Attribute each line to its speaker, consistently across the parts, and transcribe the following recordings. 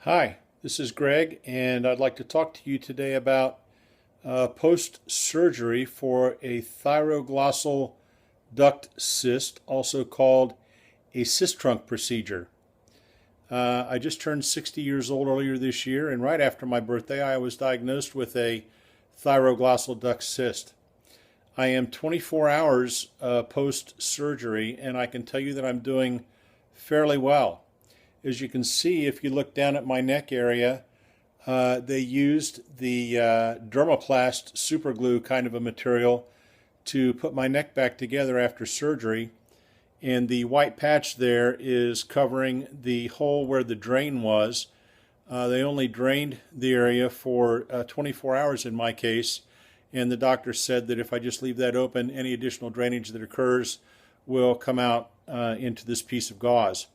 Speaker 1: Hi, this is Greg, and I'd like to talk to you today about post-surgery for a thyroglossal duct cyst, also called a Sistrunk procedure. I just turned 60 years old earlier this year, and right after my birthday, I was diagnosed with a thyroglossal duct cyst. I am 24 hours post-surgery, and I can tell you that I'm doing fairly well. As you can see, if you look down at my neck area, they used the dermoplast superglue kind of a material to put my neck back together after surgery. And the white patch there is covering the hole where the drain was. They only drained the area for 24 hours in my case. And the doctor said that if I just leave that open, any additional drainage that occurs will come out into this piece of gauze.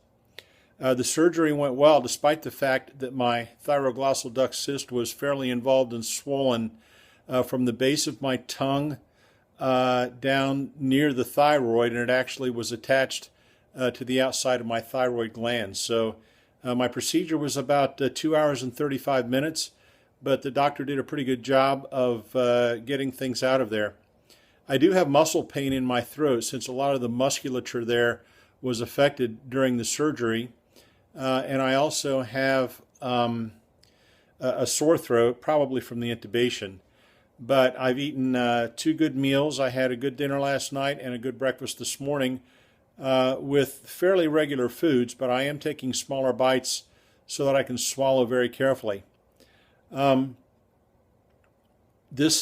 Speaker 1: The surgery went well, despite the fact that my thyroglossal duct cyst was fairly involved and swollen from the base of my tongue down near the thyroid, and it actually was attached to the outside of my thyroid gland. So my procedure was about 2 hours and 35 minutes, but the doctor did a pretty good job of getting things out of there. I do have muscle pain in my throat since a lot of the musculature there was affected during the surgery. And I also have a sore throat, probably from the intubation. But I've eaten 2 good meals. I had a good dinner last night and a good breakfast this morning with fairly regular foods, but I am taking smaller bites so that I can swallow very carefully. This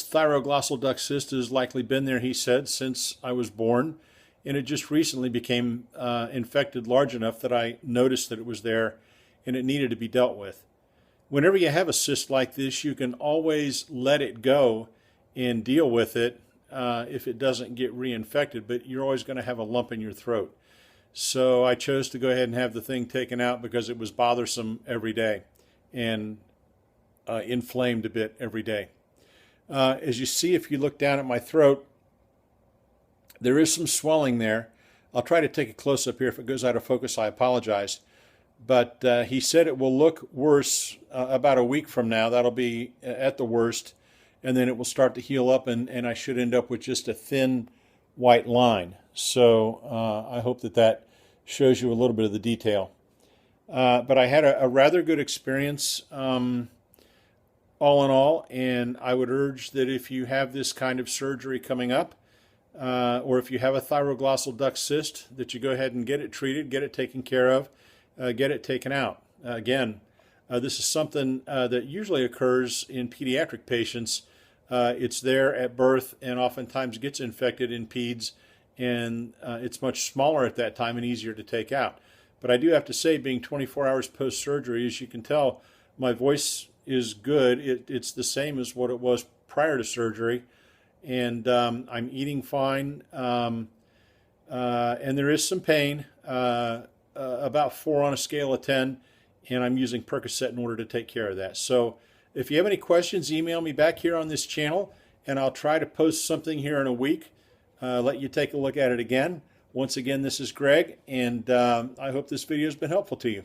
Speaker 1: thyroglossal duct cyst has likely been there, he said, since I was born. And it just recently became infected large enough that I noticed that it was there and it needed to be dealt with. Whenever you have a cyst like this, you can always let it go and deal with it if it doesn't get reinfected, but you're always going to have a lump in your throat. So I chose to go ahead and have the thing taken out because it was bothersome every day and inflamed a bit every day. As you see, if you look down at my throat, there is some swelling there. I'll try to take a close-up here. If it goes out of focus, I apologize. But he said it will look worse about a week from now. That'll be at the worst. And then it will start to heal up, and I should end up with just a thin white line. So I hope that shows you a little bit of the detail. But I had a rather good experience all in all, and I would urge that if you have this kind of surgery coming up, or if you have a thyroglossal duct cyst, that you go ahead and get it treated, get it taken care of, get it taken out. Again, this is something that usually occurs in pediatric patients. It's there at birth and oftentimes gets infected in peds, and it's much smaller at that time and easier to take out. But I do have to say, being 24 hours post-surgery, as you can tell, my voice is good. It's the same as what it was prior to surgery. And I'm eating fine, and there is some pain, about 4 on a scale of 10, and I'm using Percocet in order to take care of that. So if you have any questions, email me back here on this channel, and I'll try to post something here in a week, let you take a look at it again. Once again, this is Greg, and I hope this video has been helpful to you.